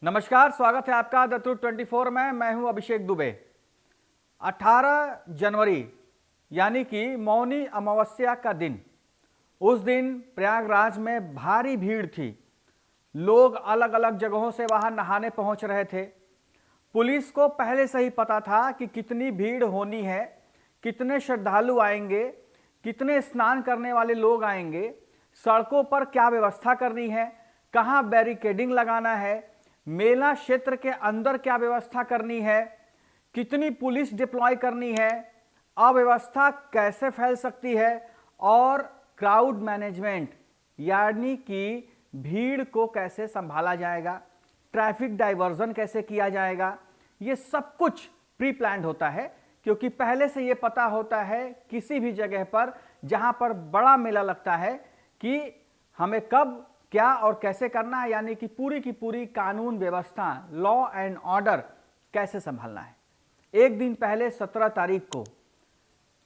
नमस्कार, स्वागत है आपका द ट्रूथ 24 में। मैं हूं अभिषेक दुबे। 18 जनवरी यानी कि मौनी अमावस्या का दिन, उस दिन प्रयागराज में भारी भीड़ थी। लोग अलग अलग जगहों से वहां नहाने पहुंच रहे थे। पुलिस को पहले से ही पता था कि कितनी भीड़ होनी है, कितने श्रद्धालु आएंगे, कितने स्नान करने वाले लोग आएंगे, सड़कों पर क्या व्यवस्था करनी है, कहां बैरिकेडिंग लगाना है, मेला क्षेत्र के अंदर क्या व्यवस्था करनी है, कितनी पुलिस डिप्लॉय करनी है, अव्यवस्था कैसे फैल सकती है और क्राउड मैनेजमेंट यानी कि भीड़ को कैसे संभाला जाएगा, ट्रैफिक डाइवर्जन कैसे किया जाएगा। ये सब कुछ प्री प्लान्ड होता है, क्योंकि पहले से ये पता होता है किसी भी जगह पर जहां पर बड़ा मेला लगता है कि हमें कब क्या और कैसे करना है, यानी कि पूरी की पूरी कानून व्यवस्था, लॉ एंड ऑर्डर कैसे संभालना है। एक दिन पहले 17 तारीख को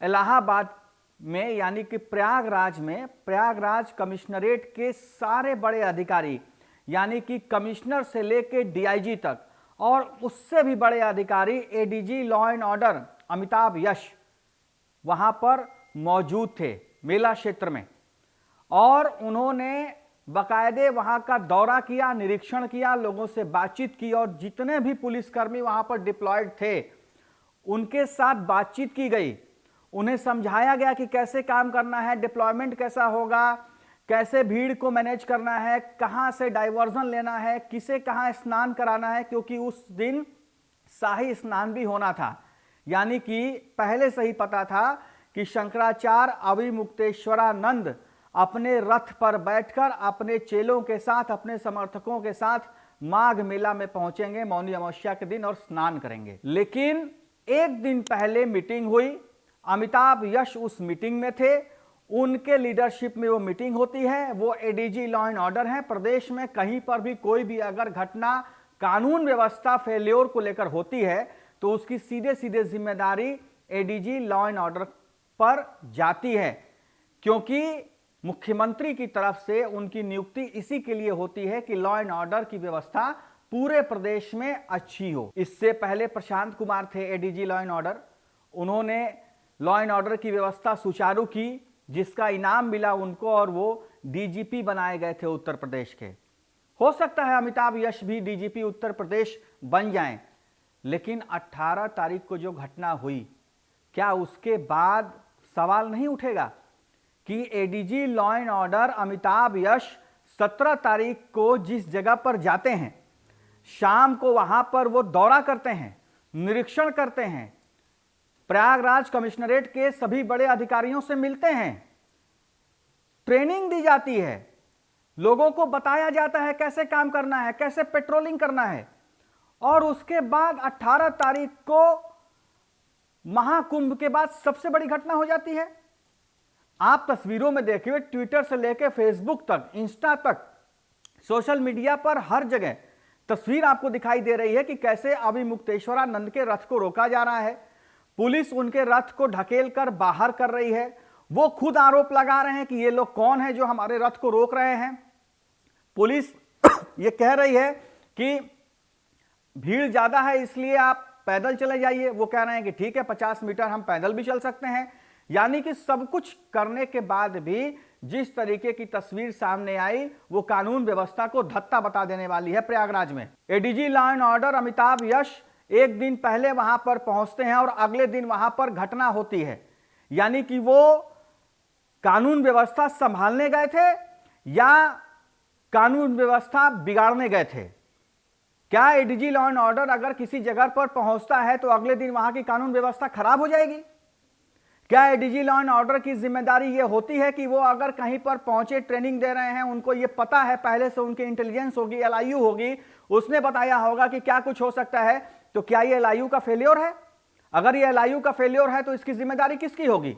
इलाहाबाद में यानी कि प्रयागराज में प्रयागराज कमिश्नरेट के सारे बड़े अधिकारी यानी कि कमिश्नर से लेकर डीआईजी तक और उससे भी बड़े अधिकारी ADG law and order Amitabh Yash वहां पर मौजूद थे मेला क्षेत्र में, और उन्होंने बाकायदे वहां का दौरा किया, निरीक्षण किया, लोगों से बातचीत की और जितने भी पुलिसकर्मी वहां पर डिप्लॉयड थे उनके साथ बातचीत की गई। उन्हें समझाया गया कि कैसे काम करना है, डिप्लॉयमेंट कैसा होगा, कैसे भीड़ को मैनेज करना है, कहां से डाइवर्जन लेना है, किसे कहां स्नान कराना है, क्योंकि उस दिन शाही स्नान भी होना था। यानी कि पहले से ही पता था कि शंकराचार्य अविमुक्तेश्वरानंद अपने रथ पर बैठकर अपने चेलों के साथ, अपने समर्थकों के साथ माघ मेला में पहुंचेंगे मौनी अमावस्या के दिन और स्नान करेंगे। लेकिन एक दिन पहले मीटिंग हुई, अमिताभ यश उस मीटिंग में थे, उनके लीडरशिप में वो मीटिंग होती है। वो एडीजी लॉ एंड ऑर्डर है। प्रदेश में कहीं पर भी कोई भी अगर घटना कानून व्यवस्था फेल्योर को लेकर होती है तो उसकी सीधे सीधे जिम्मेदारी एडीजी लॉ एंड ऑर्डर पर जाती है, क्योंकि मुख्यमंत्री की तरफ से उनकी नियुक्ति इसी के लिए होती है कि लॉ एंड ऑर्डर की व्यवस्था पूरे प्रदेश में अच्छी हो। इससे पहले प्रशांत कुमार थे एडीजी लॉ एंड ऑर्डर। उन्होंने लॉ एंड ऑर्डर की व्यवस्था सुचारू की, जिसका इनाम मिला उनको, और वो डीजीपी बनाए गए थे उत्तर प्रदेश के। हो सकता है अमिताभ यश भी डीजीपी उत्तर प्रदेश बन जाएं, लेकिन 18 तारीख को जो घटना हुई, क्या उसके बाद सवाल नहीं उठेगा कि ADG law and order Amitabh Yash 17 तारीख को जिस जगह पर जाते हैं, शाम को वहां पर वो दौरा करते हैं, निरीक्षण करते हैं, प्रयागराज कमिश्नरेट के सभी बड़े अधिकारियों से मिलते हैं, ट्रेनिंग दी जाती है, लोगों को बताया जाता है कैसे काम करना है, कैसे पेट्रोलिंग करना है, और उसके बाद 18 तारीख को महाकुंभ के बाद सबसे बड़ी घटना हो जाती है। आप तस्वीरों में देखिए, ट्विटर से लेकर फेसबुक तक, इंस्टा तक, सोशल मीडिया पर हर जगह तस्वीर आपको दिखाई दे रही है कि कैसे अविमुक्तेश्वरानंद के रथ को रोका जा रहा है। पुलिस उनके रथ को ढकेल कर बाहर कर रही है। वो खुद आरोप लगा रहे हैं कि ये लोग कौन है जो हमारे रथ को रोक रहे हैं। पुलिस ये कह रही है कि भीड़ ज्यादा है इसलिए आप पैदल चले जाइए। वो कह रहे हैं कि ठीक है, 50 मीटर हम पैदल भी चल सकते हैं। यानी कि सब कुछ करने के बाद भी जिस तरीके की तस्वीर सामने आई, वो कानून व्यवस्था को धत्ता बता देने वाली है। प्रयागराज में ADG law and order Amitabh Yash एक दिन पहले वहां पर पहुंचते हैं और अगले दिन वहां पर घटना होती है। यानी कि वो कानून व्यवस्था संभालने गए थे या कानून व्यवस्था बिगाड़ने गए थे। क्या एडीजी लॉ एंड ऑर्डर अगर किसी जगह पर पहुंचता है तो अगले दिन वहां की कानून व्यवस्था खराब हो जाएगी? क्या एडीजी लॉ एंड ऑर्डर की जिम्मेदारी यह होती है कि वो अगर कहीं पर पहुंचे, ट्रेनिंग दे रहे हैं, उनको ये पता है पहले से, उनकी इंटेलिजेंस होगी, एलआईयू होगी, उसने बताया होगा कि क्या कुछ हो सकता है, तो क्या ये एलआईयू का फेलियर है? अगर ये एलआईयू का फेलियर है तो इसकी जिम्मेदारी किसकी होगी?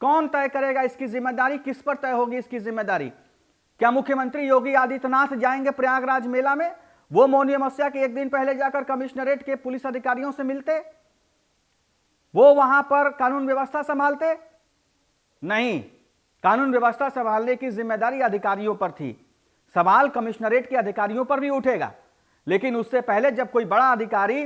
कौन तय करेगा इसकी जिम्मेदारी? किस पर तय होगी इसकी जिम्मेदारी? क्या मुख्यमंत्री योगी आदित्यनाथ जाएंगे प्रयागराज मेला में? वो मौनी अमावस्या के एक दिन पहले जाकर कमिश्नरेट के पुलिस अधिकारियों से मिलते? वो वहां पर कानून व्यवस्था संभालते? नहीं, कानून व्यवस्था संभालने की जिम्मेदारी अधिकारियों पर थी। सवाल कमिश्नरेट के अधिकारियों पर भी उठेगा, लेकिन उससे पहले जब कोई बड़ा अधिकारी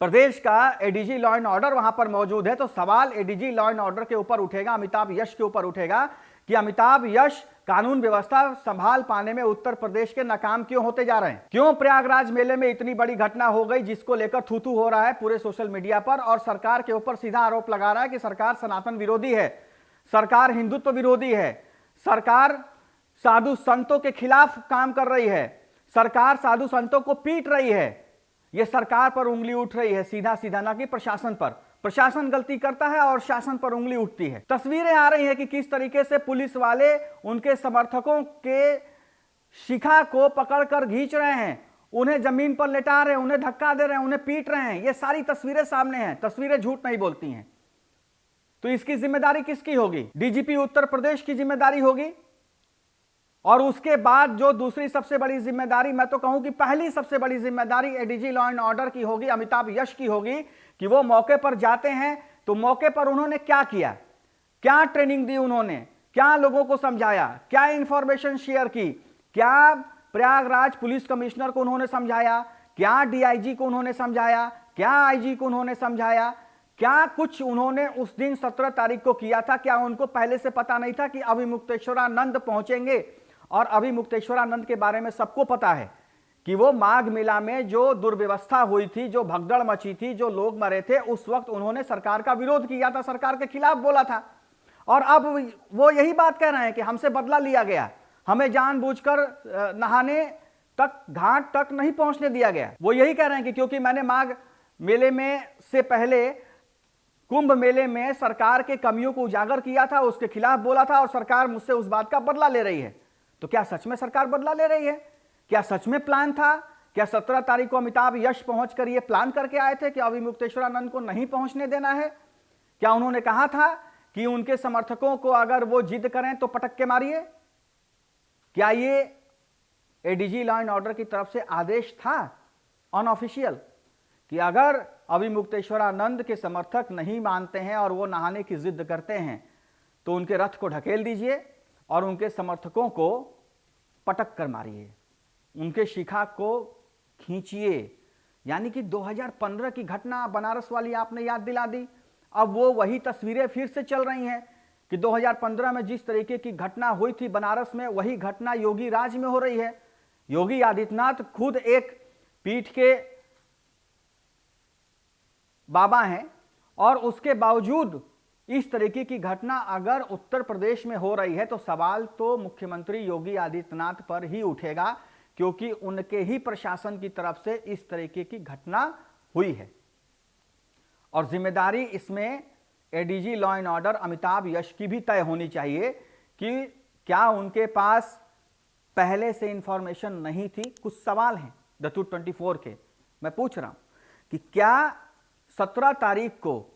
प्रदेश का एडीजी लॉ एंड ऑर्डर वहां पर मौजूद है तो सवाल एडीजी लॉ एंड ऑर्डर के ऊपर उठेगा, अमिताभ यश के ऊपर उठेगा कि अमिताभ यश कानून व्यवस्था संभाल पाने में उत्तर प्रदेश के नाकाम क्यों होते जा रहे हैं। क्यों प्रयागराज मेले में इतनी बड़ी घटना हो गई जिसको लेकर थू थू हो रहा है पूरे सोशल मीडिया पर, और सरकार के ऊपर सीधा आरोप लगा रहा है कि सरकार सनातन विरोधी है, सरकार हिंदुत्व विरोधी है, सरकार साधु संतों के खिलाफ काम कर रही है, सरकार साधु संतों को पीट रही है। यह सरकार पर उंगली उठ रही है सीधा सीधा, ना कि प्रशासन पर। प्रशासन गलती करता है और शासन पर उंगली उठती है। तस्वीरें आ रही हैं कि किस तरीके से पुलिस वाले उनके समर्थकों के शिखा को पकड़कर खींच रहे हैं, उन्हें जमीन पर लेटा रहे हैं, उन्हें धक्का दे रहे हैं, उन्हें पीट रहे हैं। ये सारी तस्वीरें सामने हैं, तस्वीरें झूठ नहीं बोलती हैं। तो इसकी जिम्मेदारी किसकी होगी? डीजीपी उत्तर प्रदेश की जिम्मेदारी होगी। और उसके बाद जो दूसरी सबसे बड़ी जिम्मेदारी, मैं तो कहूं कि पहली सबसे बड़ी जिम्मेदारी एडीजी लॉ एंड ऑर्डर की होगी, अमिताभ यश की होगी कि वो मौके पर जाते हैं तो मौके पर उन्होंने क्या किया, क्या ट्रेनिंग दी उन्होंने, क्या लोगों को समझाया, क्या इंफॉर्मेशन शेयर की, क्या प्रयागराज पुलिस कमिश्नर को उन्होंने समझाया, क्या डीआईजी को उन्होंने समझाया, क्या आईजी को उन्होंने समझाया, क्या कुछ उन्होंने उस दिन 17 तारीख को किया था? क्या उनको पहले से पता नहीं था कि अभिमुक्तेश्वरानंद पहुंचेंगे? और अभिमुक्तेश्वरानंद के बारे में सबको पता है कि वो माघ मेला में जो दुर्व्यवस्था हुई थी, जो भगदड़ मची थी, जो लोग मरे थे, उस वक्त उन्होंने सरकार का विरोध किया था, सरकार के खिलाफ बोला था। और अब वो यही बात कह रहे हैं कि हमसे बदला लिया गया, हमें जानबूझकर नहाने तक, घाट तक नहीं पहुंचने दिया गया। वो यही कह रहे हैं कि क्योंकि मैंने माघ मेले में से पहले कुंभ मेले में सरकार के कमियों को उजागर किया था, उसके खिलाफ बोला था और सरकार मुझसे उस बात का बदला ले रही है। तो क्या सच में सरकार बदला ले रही है? क्या सच में प्लान था? क्या 17 तारीख को अमिताभ यश पहुंचकर ये प्लान करके आए थे कि अभिमुक्तेश्वरानंद को नहीं पहुंचने देना है? क्या उन्होंने कहा था कि उनके समर्थकों को अगर वो जिद करें तो पटक के मारिए? क्या ये एडीजी लॉ एंड ऑर्डर की तरफ से आदेश था अनऑफिशियल कि अगर अभिमुक्तेश्वरानंद के समर्थक नहीं मानते हैं और वो नहाने की जिद करते हैं तो उनके रथ को ढकेल दीजिए और उनके समर्थकों को पटक कर मारिए, उनके शिखा को खींचिए? यानी कि 2015 की घटना बनारस वाली आपने याद दिला दी। अब वो वही तस्वीरें फिर से चल रही हैं कि 2015 में जिस तरीके की घटना हुई थी बनारस में, वही घटना योगी राज में हो रही है। योगी आदित्यनाथ खुद एक पीठ के बाबा हैं और उसके बावजूद इस तरीके की घटना अगर उत्तर प्रदेश में हो रही है तो सवाल तो मुख्यमंत्री योगी आदित्यनाथ पर ही उठेगा, क्योंकि उनके ही प्रशासन की तरफ से इस तरीके की घटना हुई है। और जिम्मेदारी इसमें ADG law and order Amitabh Yash की भी तय होनी चाहिए कि क्या उनके पास पहले से इंफॉर्मेशन नहीं थी। कुछ सवाल हैं दत्तू 24 के, मैं पूछ रहा हूं कि क्या 17 तारीख को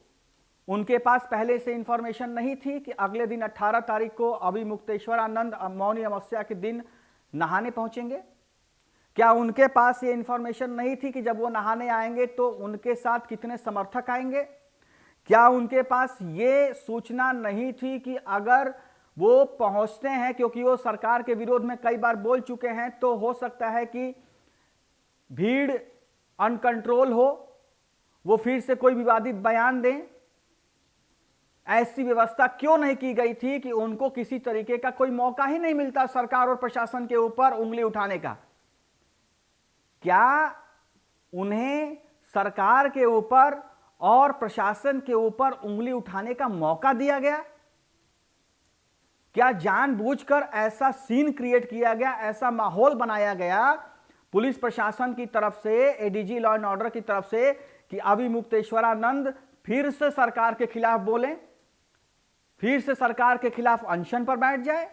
उनके पास पहले से इंफॉर्मेशन नहीं थी कि अगले दिन 18 तारीख को अभिमुक्तेश्वरानंद मौनी अमावस्या के दिन नहाने पहुंचेंगे? क्या उनके पास ये इंफॉर्मेशन नहीं थी कि जब वो नहाने आएंगे तो उनके साथ कितने समर्थक आएंगे? क्या उनके पास ये सूचना नहीं थी कि अगर वो पहुंचते हैं, क्योंकि वो सरकार के विरोध में कई बार बोल चुके हैं, तो हो सकता है कि भीड़ अनकंट्रोल हो, वो फिर से कोई विवादित बयान दें? ऐसी व्यवस्था क्यों नहीं की गई थी कि उनको किसी तरीके का कोई मौका ही नहीं मिलता सरकार और प्रशासन के ऊपर उंगली उठाने का? क्या उन्हें सरकार के ऊपर और प्रशासन के ऊपर उंगली उठाने का मौका दिया गया? क्या जानबूझकर ऐसा सीन क्रिएट किया गया, ऐसा माहौल बनाया गया पुलिस प्रशासन की तरफ से, एडीजी लॉ एंड ऑर्डर की तरफ से कि अभिमुक्तेश्वरानंद फिर से सरकार के खिलाफ बोलें, फिर से सरकार के खिलाफ अनशन पर बैठ जाए,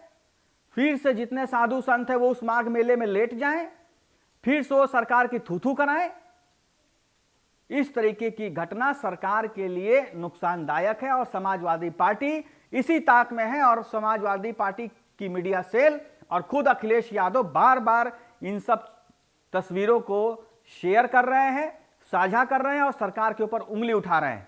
फिर से जितने साधु संत है वो उस माघ मेले में लेट जाएं, फिर से वो सरकार की थू-थू कराएं? इस तरीके की घटना सरकार के लिए नुकसानदायक है और समाजवादी पार्टी इसी ताक में है। और समाजवादी पार्टी की मीडिया सेल और खुद अखिलेश यादव बार बार इन सब तस्वीरों को शेयर कर रहे हैं, साझा कर रहे हैं और सरकार के ऊपर उंगली उठा रहे हैं।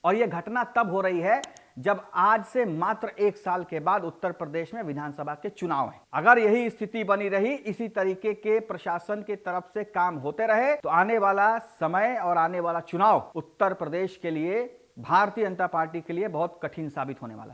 और यह घटना तब हो रही है जब आज से मात्र 1 साल के बाद उत्तर प्रदेश में विधानसभा के चुनाव हैं। अगर यही स्थिति बनी रही, इसी तरीके के प्रशासन की तरफ से काम होते रहे, तो आने वाला समय और आने वाला चुनाव उत्तर प्रदेश के लिए, भारतीय जनता पार्टी के लिए बहुत कठिन साबित होने वाला है।